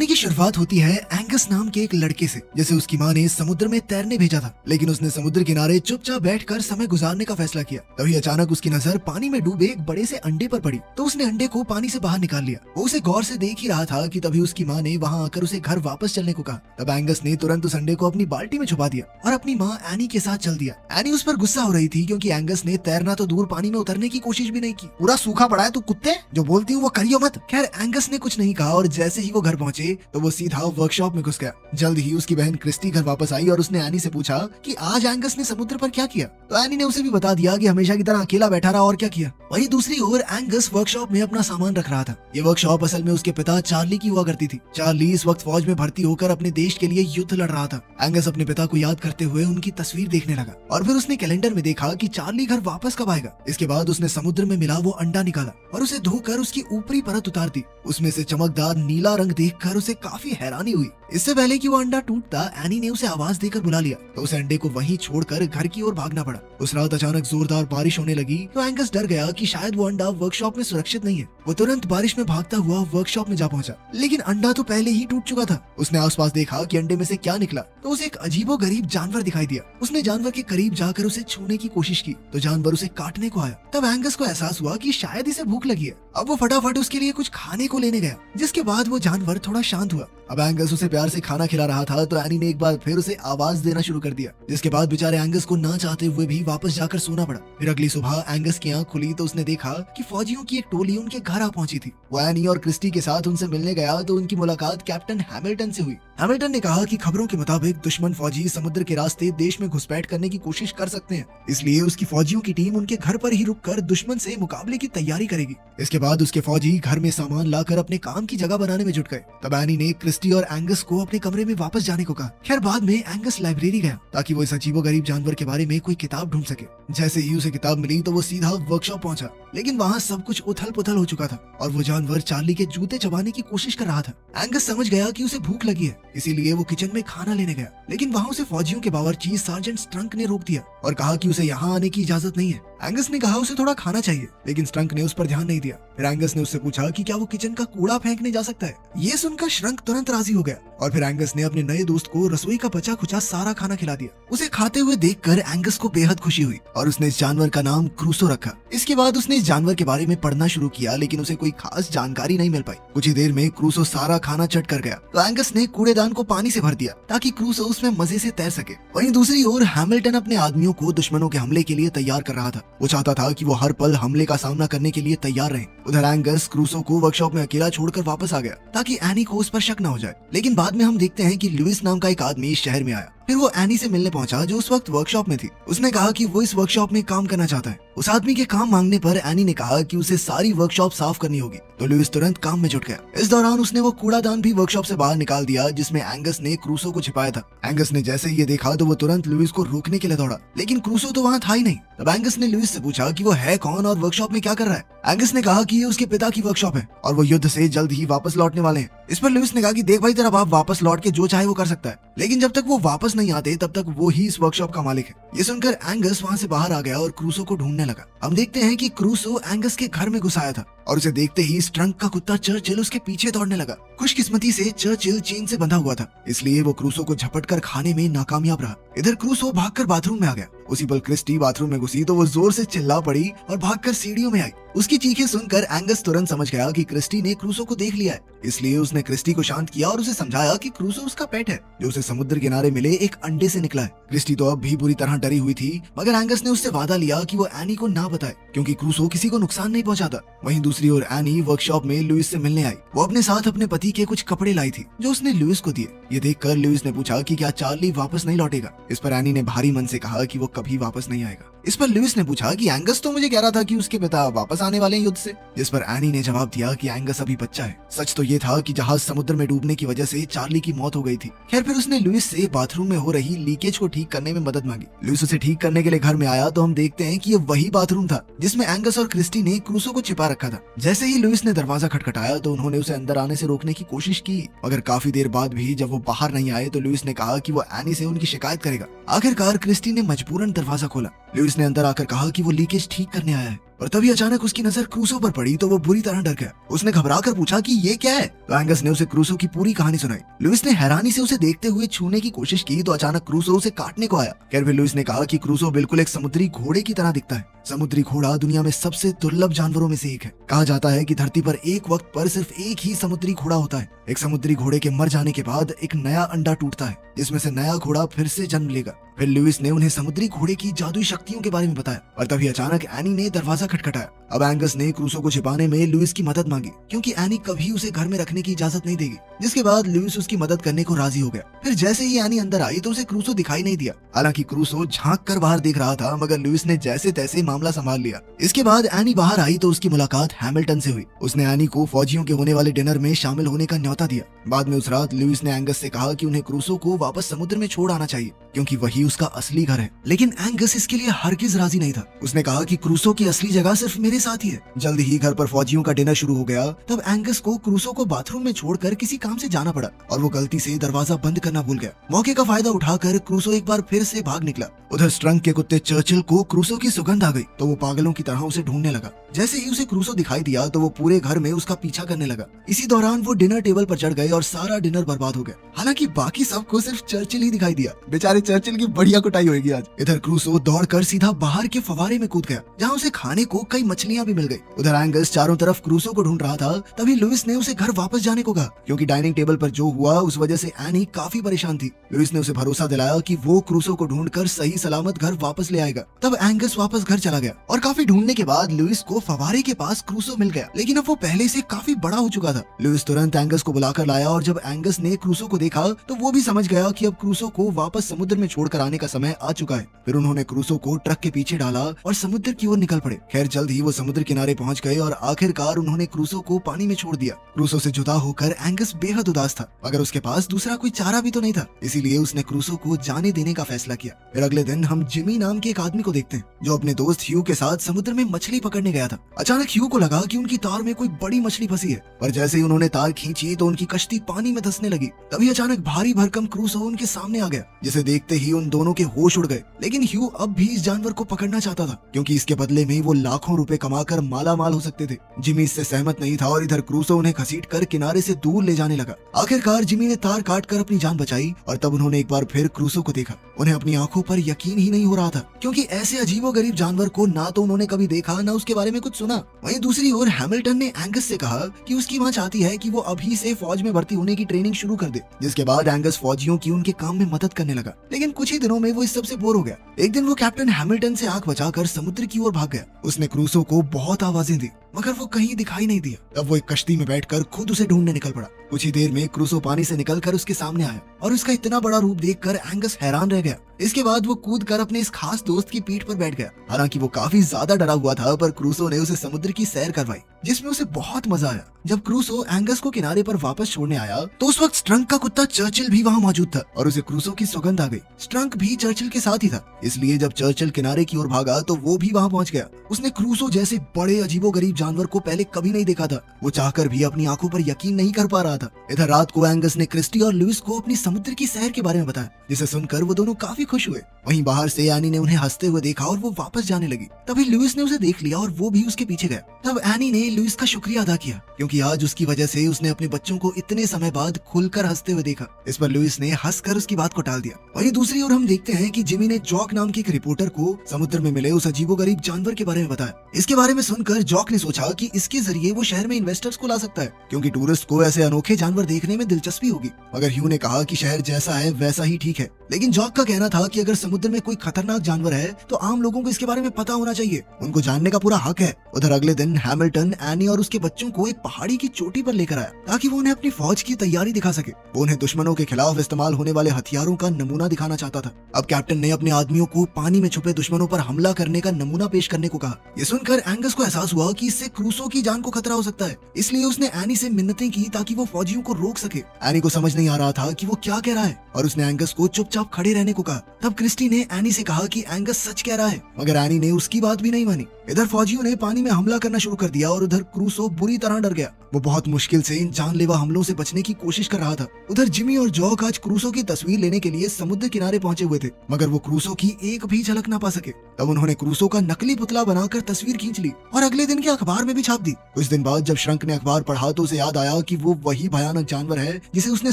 कहानी की शुरुआत होती है एंगस नाम के एक लड़के से, जिसे उसकी माँ ने समुद्र में तैरने भेजा था। लेकिन उसने समुद्र किनारे चुपचाप बैठकर समय गुजारने का फैसला किया। तभी अचानक उसकी नजर पानी में डूबे एक बड़े से अंडे पर पड़ी, तो उसने अंडे को पानी से बाहर निकाल लिया। वो उसे गौर से देख ही रहा था कि तभी उसकी माँ ने वहाँ आकर उसे घर वापस चलने को कहा। तब एंगस ने तुरंत उस अंडे को अपनी बाल्टी में छुपा दिया और अपनी माँ एनी के साथ चल दिया। एनी उस पर गुस्सा हो रही थी क्योंकि एंगस ने तैरना तो दूर पानी में उतरने की कोशिश भी नहीं की। पूरा सूखा पड़ा है तू कुत्ते, जो बोलती हूँ वो करियो मत। खैर एंगस ने कुछ नहीं कहा और जैसे ही वो घर पहुंचे तो वो सीधा वर्कशॉप में घुस गया। जल्द ही उसकी बहन क्रिस्टी घर वापस आई और उसने एनी से पूछा कि आज एंगस ने समुद्र पर क्या किया। तो एनी ने उसे भी बता दिया कि हमेशा की तरह अकेला बैठा रहा और क्या किया। वहीं दूसरी ओर एंगस वर्कशॉप में अपना सामान रख रहा था। ये वर्कशॉप असल में उसके पिता चार्ली की हुआ करती थी। चार्ली इस वक्त फौज में भर्ती होकर अपने देश के लिए युद्ध लड़ रहा था। एंगस अपने पिता को याद करते हुए उनकी तस्वीर देखने लगा और फिर उसने कैलेंडर में देखा कि चार्ली घर वापस कब आएगा। इसके बाद उसने समुद्र में मिला वो अंडा निकाला और उसे धोकर उसकी ऊपरी परत उतार दी। उसमें से चमकदार नीला रंग देखकर उसे काफी हैरानी हुई। इससे पहले कि वो अंडा टूटता, एनी ने उसे आवाज देकर बुला लिया, तो उसे अंडे को वहीं छोड़कर घर की ओर भागना पड़ा। उस रात अचानक जोरदार बारिश होने लगी तो एंगस डर गया कि शायद वो अंडा वर्कशॉप में सुरक्षित नहीं है। वो तुरंत बारिश में भागता हुआ वर्कशॉप में जा पहुंचा, लेकिन अंडा तो पहले ही टूट चुका था। उसने आसपास देखा कि अंडे में से क्या निकला, तो उसे एक अजीबोगरीब जानवर दिखाई दिया। उसने जानवर के करीब जाकर उसे छूने की कोशिश की तो जानवर उसे काटने को आया। तब एंगस को एहसास हुआ कि शायद इसे भूख लगी है। अब वो फटाफट उसके लिए कुछ खाने को लेने गया, जिसके बाद वो जानवर थोड़ा शांत हुआ। अब एंगस उसे प्यार से खाना खिला रहा था तो एनी ने एक बार फिर उसे आवाज देना शुरू कर दिया, जिसके बाद बेचारे एंगस को ना चाहते हुए भी वापस जाकर सोना पड़ा। फिर अगली सुबह एंगस की आंख खुली तो उसने देखा कि फौजियों की एक टोली उनके घर आ पहुंची थी। वो एनी और क्रिस्टी के साथ उनसे मिलने गया तो उनकी मुलाकात कैप्टन हैमिल्टन से हुई। हैमिल्टन ने कहा कि खबरों के मुताबिक दुश्मन फौजी समुद्र के रास्ते देश में घुसपैठ करने की कोशिश कर सकते हैं, इसलिए उसकी फौजियों की टीम उनके घर पर ही रुककर दुश्मन से मुकाबले की तैयारी करेगी। इसके बाद उसके फौजी घर में सामान लाकर अपने काम की जगह बनाने में जुट गए। तब एनी ने क्रिस्टी और एंगस को अपने कमरे में वापस जाने को कहा। खैर बाद में एंगस लाइब्रेरी गया ताकि वो इस अजीबोगरीब जानवर के बारे में कोई किताब ढूंढ सके। जैसे ही उसे किताब मिली तो वो सीधा वर्कशॉप पहुंचा, लेकिन वहाँ सब कुछ उथल पुथल हो चुका था और वो जानवर चार्ली के जूते चबाने की कोशिश कर रहा था। एंगस समझ गया कि उसे भूख लगी है, इसीलिए वो किचन में खाना लेने गया, लेकिन वहाँ उसे फौजियों के बावर्ची सार्जेंट स्ट्रंक ने रोक दिया और कहा कि उसे यहाँ आने की इजाजत नहीं है। एंगस ने कहा उसे थोड़ा खाना चाहिए, लेकिन स्ट्रंक ने उस पर ध्यान नहीं दिया। फिर एंगस ने उससे पूछा कि क्या वो किचन का कूड़ा फेंकने जा सकता है। ये सुनकर श्रंक तुरंत राजी हो गया और फिर एंगस ने अपने नए दोस्त को रसोई का बचा खुचा सारा खाना खिला दिया। उसे खाते हुए देखकर एंगस को बेहद खुशी हुई और उसने इस जानवर का नाम क्रूसो रखा। इसके बाद उसने इस जानवर के बारे में पढ़ना शुरू किया, लेकिन उसे कोई खास जानकारी नहीं मिल पाई। कुछ ही देर में क्रूसो सारा खाना चट कर गया तो एंगस ने कूड़ेदान को पानी से भर दिया ताकि क्रूसो उसमें मजे से तैर सके। वहीं दूसरी ओर हैमिल्टन अपने आदमियों को दुश्मनों के हमले के लिए तैयार कर रहा था। वो चाहता था कि वो हर पल हमले का सामना करने के लिए तैयार रहे। उधर एंगस क्रूसो को वर्कशॉप में अकेला छोड़कर वापस आ गया ताकि एनी को उस पर शक न हो जाए। लेकिन बाद में हम देखते हैं कि लुइस नाम का एक आदमी इस शहर में आया। फिर वो एनी से मिलने पहुंचा जो उस वक्त वर्कशॉप में थी। उसने कहा कि वो इस वर्कशॉप में काम करना चाहता है। उस आदमी के काम मांगने पर एनी ने कहा कि उसे सारी वर्कशॉप साफ करनी होगी, तो लुइस तुरंत काम में जुट गया। इस दौरान उसने वो कूड़ादान भी वर्कशॉप से बाहर निकाल दिया जिसमें एंगस ने क्रूसो को छिपाया था। एंगस ने जैसे ही ये देखा तो वो तुरंत लुइस को रोकने के लिए दौड़ा, लेकिन क्रूसो तो वहाँ था ही नहीं। तब एंगस ने लुइस से पूछा कि वो है कौन और वर्कशॉप में क्या कर रहा है। एंगस ने कहा कि ये उसके पिता की वर्कशॉप है और वो युद्ध से जल्द ही वापस लौटने वाले हैं। इस पर लुइस ने कहा कि देख भाई, तेरा बाप वापस लौट के जो चाहे वो कर सकता है, लेकिन जब तक वो वापस नहीं आते तब तक वो ही इस वर्कशॉप का मालिक है। ये सुनकर एंगस वहाँ से बाहर आ गया और क्रूसो को ढूंढने लगा। हम देखते हैं कि क्रूसो एंगस के घर में घुस आया था और उसे देखते ही स्ट्रंक का कुत्ता चर्चिल उसके पीछे दौड़ने लगा। खुशकिस्मती से चर्चिल चेन से बंधा हुआ था, इसलिए वो क्रूसो को झपटकर खाने में नाकामयाब रहा। इधर क्रूसो भागकर बाथरूम में आ गया। उसी पल क्रिस्टी बाथरूम में घुसी तो वो जोर से चिल्ला पड़ी और भागकर सीढ़ियों में आई। उसकी चीखें सुनकर एंगस तुरंत समझ गया कि क्रिस्टी ने क्रूसो को देख लिया है, इसलिए उसने क्रिस्टी को शांत किया और उसे समझाया कि क्रूसो उसका पेट है जो उसे समुद्र किनारे मिले एक अंडे से निकला है। क्रिस्टी तो अब भी बुरी तरह डरी हुई थी, मगर एंगस ने उससे वादा लिया कि वो एनी को ना बताए क्योंकि क्रूसो किसी को नुकसान नहीं पहुंचाता। वहीं दूसरी ओर एनी वर्कशॉप में लुइस से मिलने आई। वो अपने साथ अपने पति के कुछ कपड़े लाई थी जो उसने लुइस को दिए। ये देखकर लुइस ने पूछा कि क्या चार्ली वापस नहीं लौटेगा। इस पर एनी ने भारी मन से कहा कि वो कभी वापस नहीं आएगा। इस पर लुइस ने पूछा कि एंगस तो मुझे कह रहा था कि उसके पिता वापस आने वाले हैं युद्ध से। जिस पर एनी ने जवाब दिया कि एंगस अभी बच्चा है। सच तो ये था कि जहाज समुद्र में डूबने की वजह से चार्ली की मौत हो गई थी। खैर फिर उसने लुइस से बाथरूम में हो रही लीकेज को ठीक करने में मदद मांगी। लुइस उसे ठीक करने के लिए घर में आया तो हम देखते हैं कि ये वही बाथरूम था जिसमें एंगस और क्रिस्टी ने क्रूसो को छिपा रखा था। जैसे ही लुइस ने दरवाजा खटखटाया तो उन्होंने उसे अंदर आने से रोकने की कोशिश की, मगर काफी देर बाद भी जब वो बाहर नहीं आए तो लुइस ने कहा कि वो एनी से उनकी शिकायत करेगा। आखिरकार क्रिस्टी ने मजबूरन दरवाजा खोला। लुइस ने अंदर आकर कहा कि वो लीकेज ठीक करने आया है, और तभी अचानक उसकी नजर क्रूसो पर पड़ी तो वो बुरी तरह डर गया। उसने घबरा कर पूछा कि ये क्या है, तो एंगस ने उसे क्रूसो की पूरी कहानी सुनाई। लुइस ने हैरानी से उसे देखते हुए छूने की कोशिश की तो अचानक क्रूसो उसे काटने को आया। खैर फिर लुइस ने कहा कि क्रूसो बिल्कुल एक समुद्री घोड़े की तरह दिखता है। समुद्री घोड़ा दुनिया में सबसे दुर्लभ जानवरों में से एक है। कहा जाता है कि धरती पर एक वक्त पर सिर्फ एक ही समुद्री घोड़ा होता है। एक समुद्री घोड़े के मर जाने के बाद एक नया अंडा टूटता है जिसमें से नया घोड़ा फिर से जन्म लेगा। फिर लुइस ने उन्हें समुद्री घोड़े की जादुई शक्तियों के बारे में बताया और तभी अचानक एनी ने दरवाजा खटखटाया। अब एंगस ने क्रूसो को छिपाने में लुइस की मदद मांगी क्योंकि एनी कभी उसे घर में रखने की इजाजत नहीं देगी, जिसके बाद लुइस उसकी मदद करने को राजी हो गया। फिर जैसे ही एनी अंदर आई तो उसे क्रूसो दिखाई नहीं दिया। हालांकि क्रूसो झांक कर बाहर देख रहा था, मगर लुइस ने जैसे तैसे मामला संभाल लिया। इसके बाद एनी बाहर आई तो उसकी मुलाकात हैमिल्टन से हुई। उसने एनी को फौजियों के होने वाले डिनर में शामिल होने का न्योता दिया। बाद में उस रात लुइस ने एंगस से कहा कि उन्हें क्रूसो को वापस समुद्र में छोड़ आना चाहिए क्योंकि वही उसका असली घर है। लेकिन एंगस इसके लिए हरगिज राजी नहीं था। उसने कहा कि क्रूसो की असली जगह सिर्फ मेरे साथ ही है। जल्द ही घर पर फौजियों का डिनर शुरू हो गया। तब एंगस को क्रूसो को बाथरूम में छोड़कर किसी काम से जाना पड़ा और वो गलती से दरवाजा बंद करना भूल गया। मौके का फायदा उठाकर क्रूसो एक बार फिर से भाग निकला। उधर स्ट्रंग के कुत्ते चर्चिल को क्रूसो की सुगंध आ गई तो वो पागलों की तरह उसे ढूंढने लगा। जैसे ही उसे क्रूसो दिखाई दिया तो वो पूरे घर में उसका पीछा करने लगा। इसी दौरान वो डिनर टेबल पर चढ़ गए और सारा डिनर बर्बाद हो गया। हालांकि बाकी सबको सिर्फ चर्चिल ही दिखाई दिया। बेचारे चर्चिल की बढ़िया कुटाई होगी आज। इधर क्रूसो दौड़कर सीधा बाहर के फवारे में कूद गया जहाँ उसे खाने को कई मछलियाँ भी मिल गई। उधर एंगस चारों तरफ क्रूसो को ढूंढ रहा था। तभी लुइस ने उसे घर वापस जाने को कहा क्योंकि डाइनिंग टेबल पर जो हुआ उस वजह से एनी काफी परेशान थी। लुइस ने उसे भरोसा दिलाया कि वो क्रूसो को ढूंढकर सही सलामत घर वापस ले आएगा। तब एंगस वापस घर चला गया और काफी ढूंढने के बाद लुइस को फवारे के पास क्रूसो मिल गया, लेकिन अब वो पहले से काफी बड़ा हो चुका था। लुइस तुरंत एंगस को बुलाकर लाया और जब एंगस ने क्रूसो को देखा तो वो भी समझ गया कि अब क्रूसो को वापस समुद्र में छोड़कर आने का समय आ चुका है। फिर उन्होंने क्रूसो को ट्रक के पीछे डाला और समुद्र की ओर निकल पड़े। खैर जल्द ही वो समुद्र किनारे पहुंच गए और आखिरकार उन्होंने क्रूसो को पानी में छोड़ दिया। क्रूसो से जुदा होकर एंगस बेहद उदास था, मगर उसके पास दूसरा कोई चारा भी तो नहीं था, इसीलिए उसने क्रूसो को जाने देने का फैसला किया। फिर अगले दिन हम जिमी नाम के एक आदमी को देखते हैं जो अपने दोस्त ह्यू के साथ समुद्र में मछली पकड़ने गया था। अचानक ह्यू को लगा कि उनकी तार में कोई बड़ी मछली फंसी है, पर जैसे ही उन्होंने तार खींची तो उनकी कश्ती पानी में धंसने लगी। तभी अचानक भारी भरकम क्रूसो उनके सामने आ गया, जिसे देखते ही उन दोनों के होश उड़ गए। लेकिन ह्यू अब भी इस जानवर को पकड़ना चाहता था क्योंकि इसके बदले में वो लाखों रुपए कमाकर माला माल हो सकते थे। जिमी इससे सहमत नहीं था और इधर क्रूसो उन्हें घसीट कर किनारे से दूर ले जाने लगा। आखिरकार जिमी ने तार काट कर अपनी जान बचाई और तब उन्होंने एक बार फिर क्रूसो को देखा। उन्हें अपनी आंखों पर यकीन ही नहीं हो रहा था क्योंकि ऐसे अजीबोगरीब जानवर को ना तो उन्होंने कभी देखा ना उसके बारे में कुछ सुना। वहीं दूसरी ओर हैमिल्टन ने एंगस से कहा कि उसकी मां चाहती है कि वो अभी से फौज में भर्ती होने की ट्रेनिंग शुरू कर दे, जिसके बाद एंगस फौजियों की उनके काम में मदद करने लगा। लेकिन कुछ ही दिनों में वो इस सब से बोर हो गया। एक दिन वो कैप्टन हैमिल्टन से आंख बचाकर समुद्र की ओर भाग गया। उसने क्रूसो को बहुत आवाजें दी मगर वो कहीं दिखाई नहीं दिया। तब वो एक कश्ती में बैठकर खुद उसे ढूंढने निकल पड़ा। कुछ ही देर में क्रूसो पानी से निकलकर उसके सामने आया और उसका इतना बड़ा रूप देखकर एंगस हैरान रह गया। इसके बाद वो कूदकर अपने इस खास दोस्त की पीठ पर बैठ गया। हालांकि वो काफी ज्यादा डरा हुआ था, पर क्रूसो ने उसे समुद्र की सैर करवाई जिसमें उसे बहुत मजा आया। जब क्रूसो एंगस को किनारे पर वापस छोड़ने आया तो उस वक्त स्ट्रंक का कुत्ता चर्चिल भी वहाँ मौजूद था और उसे क्रूसो की सुगंध आ गई। स्ट्रंक भी चर्चिल के साथ ही था, इसलिए जब चर्चिल किनारे की ओर भागा तो वो भी वहाँ पहुँच गया। उसने क्रूसो जैसे बड़े अजीबोगरीब जानवर को पहले कभी नहीं देखा था। वो चाहकर भी अपनी आंखों पर यकीन नहीं कर पा रहा था। इधर रात को एंगस ने क्रिस्टी और लुइस को अपनी समुद्र की सैर के बारे में बताया, जिसे सुनकर वो दोनों काफी खुश हुए। वहीं बाहर से एनी ने उन्हें हंसते हुए देखा और वो वापस जाने लगी। तभी लुइस ने उसे देख लिया और वो भी उसके पीछे गया। तब एनी ने लुइस का शुक्रिया अदा किया क्योंकि आज उसकी वजह से उसने अपने बच्चों को इतने समय बाद खुलकर हंसते हुए देखा। इस पर लुइस ने हंसकर उसकी बात को टाल दिया। वहीं दूसरी ओर हम देखते हैं कि जिमी ने जॉक नाम के एक रिपोर्टर को समुद्र में मिले उस अजीबोगरीब जानवर के बारे में बताया। इसके बारे में सुनकर जॉक ने सोचा कि इसके जरिए वो शहर में इन्वेस्टर्स को ला सकता है क्योंकि टूरिस्ट को ऐसे अनोखे जानवर देखने में दिलचस्पी होगी। मगर ह्यू ने कहा कि शहर जैसा है वैसा ही ठीक है। लेकिन जॉक का कहना था कि अगर समुद्र में कोई खतरनाक जानवर है तो आम लोगों को इसके बारे में पता होना चाहिए, उनको जानने का पूरा हक है। उधर अगले दिन हैमिल्टन एनी और उसके बच्चों को एक पहाड़ी की चोटी पर लेकर आया ताकि वो उन्हें अपनी फौज की तैयारी दिखा सके। वो उन्हें दुश्मनों के खिलाफ इस्तेमाल होने वाले हथियारों का नमूना दिखाना चाहता था। अब कैप्टन ने अपने आदमियों को पानी में छुपे दुश्मनों पर हमला करने का नमूना पेश करने को कहा। ये सुनकर एंगस को एहसास हुआ कि इससे इससे क्रूसो की जान को खतरा हो सकता है। इसलिए उसने एनी से मिन्नतें की ताकि वो फौजियों को रोक सके। एनी को समझ नहीं आ रहा था कि वो क्या कह रहा है और उसने एंगस को चुपचाप खड़े रहने को कहा। तब क्रिस्टी ने एनी से कहा कि एंगस सच कह रहा है, मगर एनी ने उसकी बात भी नहीं मानी। इधर फौजियों ने पानी में हमला करना शुरू कर दिया और उधर क्रूसो बुरी तरह डर गया। वो बहुत मुश्किल से इन जानलेवा हमलों से बचने की कोशिश कर रहा था। उधर जिमी और जॉक आज क्रूसो की तस्वीर लेने के लिए समुद्र किनारे पहुंचे हुए थे, मगर वो क्रूसो की एक भी झलक ना पा सके। तब उन्होंने क्रूसो का नकली पुतला बनाकर तस्वीर खींच ली और अगले दिन के अखबार में भी छाप दी। कुछ दिन बाद जब श्रंक ने अखबार पढ़ा तो उसे याद आया कि वो वही भयानक जानवर है जिसे उसने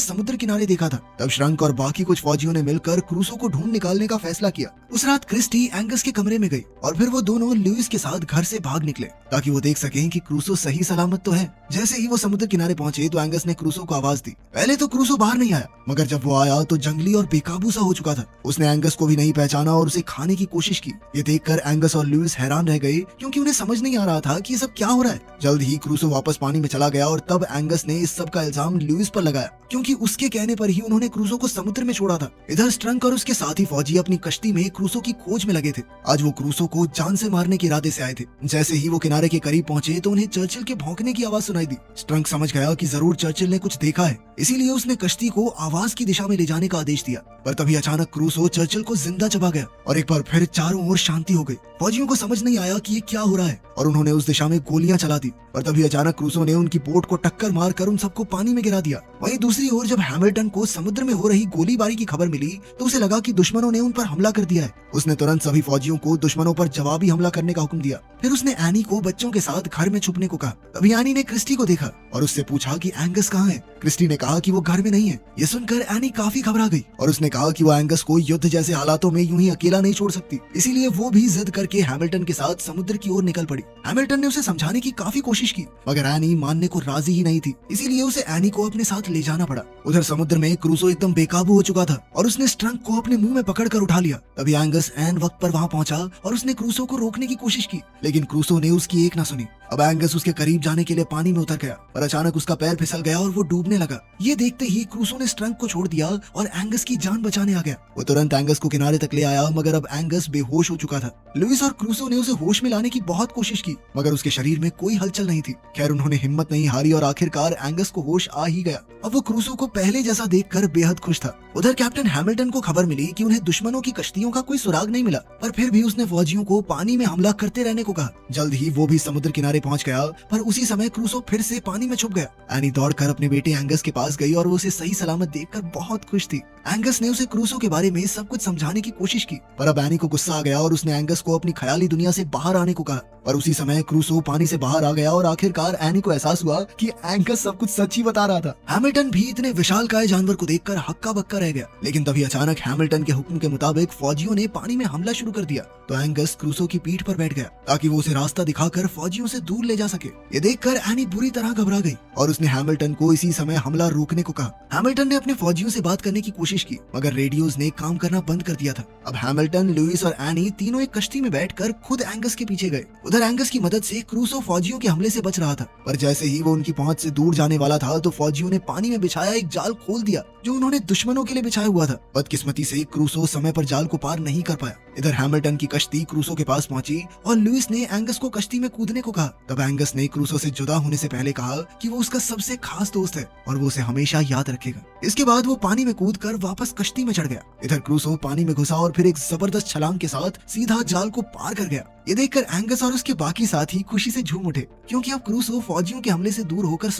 समुद्र किनारे देखा था। तब श्रंक और बाकी कुछ फौजियों ने मिलकर क्रूसो को ढूंढ निकालने का फैसला किया। उस रात क्रिस्टी एंगस के कमरे में गई और फिर वो दोनों लुइस के साथ घर से भाग निकले ताकि वो देख सकें कि क्रूसो सही सलामत तो है। जैसे ही वो समुद्र किनारे पहुंचे तो एंगस ने क्रूसो को आवाज दी। पहले तो क्रूसो बाहर नहीं आया, मगर जब वो आया तो जंगली और बेकाबू सा हो चुका था। उसने एंगस को भी नहीं पहचाना और उसे खाने की कोशिश की। ये देखकर एंगस और लुइस हैरान रह गए क्योंकि उन्हें समझ नहीं आ रहा था कि ये सब क्या हो रहा है। जल्द ही क्रूसो वापस पानी में चला गया और तब एंगस ने इस सब का इल्जाम लुइस पर लगाया क्योंकि उसके कहने पर ही उन्होंने क्रूसो को समुद्र में छोड़ा था। इधर स्ट्रंक और उसके साथी फौजी अपनी कश्ती में क्रूसो की खोज में लगे थे। आज वो क्रूसो को जान से मारने के इरादे से आए थे। जैसे ही वो किनारे के करीब पहुंचे तो उन्हें चर्चिल के भौंकने की आवाज सुनाई दी। स्ट्रंक समझ गया कि जरूर चर्चिल ने कुछ देखा है, इसीलिए उसने कश्ती को आवाज की दिशा में ले जाने का आदेश दिया। पर तभी अचानक क्रूसो चर्चिल को जिंदा चबा गया और एक बार फिर चारों ओर शांति हो गई। फौजियों को समझ नहीं आया कि ये क्या हो रहा है और उन्होंने उस दिशा में गोलियां चला दी। पर तभी अचानक क्रूसो ने उनकी बोट को टक्कर मारकर उन सबको पानी में गिरा दिया। वहीं दूसरी ओर जब हैमिल्टन को समुद्र में हो रही गोलीबारी की खबर मिली तो उसे लगा कि दुश्मनों ने उन पर हमला कर दिया है। उसने तुरंत सभी फौजियों को दुश्मनों पर जवाबी हमला करने का हुक्म दिया। फिर उसने एनी को बच्चों के साथ घर में छुपने को कहा। तभी एनी ने क्रिस्टी को देखा और उससे पूछा कि एंगस कहाँ है। क्रिस्टी ने कहा कि वो घर में नहीं है। ये सुनकर एनी काफी घबरा गई और उसने कहा कि वो एंगस को युद्ध जैसे हालातों में यूं ही अकेला नहीं छोड़ सकती, इसीलिए वो भी जिद करके हैमिल्टन के साथ समुद्र की ओर निकल पड़ी। हैमिल्टन ने उसे समझाने की काफी कोशिश की, मगर एनी मानने को राजी ही नहीं थी, इसीलिए उसे एनी को अपने साथ ले जाना पड़ा। उधर समुद्र में क्रूसो एकदम बेकाबू हो चुका था और उसने स्ट्रंक को अपने मुंह में पकड़कर उठा लिया। तभी एंगस ऐन वक्त पर वहां पहुंचा और उसने क्रूसो को रोकने की कोशिश की, लेकिन क्रूसो ने उसकी एक ना सुनी। अब एंगस उसके करीब जाने के लिए पानी में उतर गया और अचानक उसका पैर फिसल गया और वो डूबने लगा। ये देखते ही क्रूसो ने स्ट्रंक को छोड़ दिया और एंगस की जान बचाने आ गया। वो तुरंत एंगस को किनारे तक ले आया, मगर अब एंगस बेहोश हो चुका था। लुइस और क्रूसो ने उसे होश में लाने की बहुत कोशिश की, मगर उसके शरीर में कोई हलचल नहीं थी। खैर उन्होंने हिम्मत नहीं हारी और आखिरकार एंगस को होश आ ही गया। अब वो क्रूसो को पहले जैसा देखकर बेहद खुश था। उधर कैप्टन हैमिल्टन को खबर मिली कि उन्हें दुश्मनों की कश्तियों का कोई सुराग नहीं मिला, पर फिर भी उसने फौजियों को पानी में हमला करते रहने को कहा। जल्द ही वो भी समुद्र किनारे पहुंच गया, पर उसी समय क्रूसो फिर से पानी में छुप गया। एनी दौड़कर अपने बेटे एंगस के पास गई और वो उसे सही सलामत देखकर बहुत खुश थी। एंगस ने उसे क्रूसो के बारे में सब कुछ समझाने की कोशिश की, पर अब एनी को गुस्सा आ गया और उसने एंगस को अपनी ख्याली दुनिया से बाहर आने को कहा। पर उसी समय क्रूसो पानी से बाहर आ गया और आखिरकार एनी को एहसास हुआ कि एंगस सब कुछ सच ही बता रहा था। हैमिल्टन भी इतने विशालकाय जानवर को देखकर हक्का बक्का रह गया, लेकिन तभी अचानक हैमिल्टन के हुक्म के मुताबिक फौजियों ने पानी में हमला शुरू कर दिया। तो एंगस क्रूसो की पीठ पर बैठ गया ताकि वो उसे रास्ता दिखाकर फौजियों से दूर ले जा सके। ये देखकर एनी बुरी तरह घबरा गई और उसने हैमिल्टन को इसी समय हमला रोकने को कहा। हैमिल्टन ने अपने फौजियों से बात करने की कोशिश की, मगर रेडियोज ने काम करना बंद कर दिया था। अब हैमिल्टन, लुइस और एनी तीनों एक कश्ती में बैठकर खुद एंगस के पीछे गए। उधर एंगस की मदद से क्रूसो फौजियों के हमले से बच रहा था, पर जैसे ही वो उनकी पहुंच से दूर जाने वाला था तो फौजियों ने पानी में बिछाया एक जाल खोल दिया जो उन्होंने दुश्मनों के लिए बिछाया हुआ था। बदकिस्मती से क्रूसो समय पर जाल को पार नहीं कर पाया। इधर हैमिल्टन की कश्ती क्रूसो के पास पहुंची और लुइस ने एंगस को कश्ती में कूदने को कहा। तब एंगस ने क्रूसो से जुदा होने से पहले कहा कि वो उसका सबसे खास दोस्त है और वो उसे हमेशा याद रखेगा। इसके बाद वो पानी में कूदकर वापस कश्ती में चढ़ गया। इधर क्रूसो पानी में घुसा और फिर एक जबरदस्त छलांग के साथ सीधा जाल को पार कर गया। ये देखकर एंगस और उसके बाकी साथी खुशी से झूम उठे, क्योंकि अब क्रूसो फौजियों के हमले से दूर होकर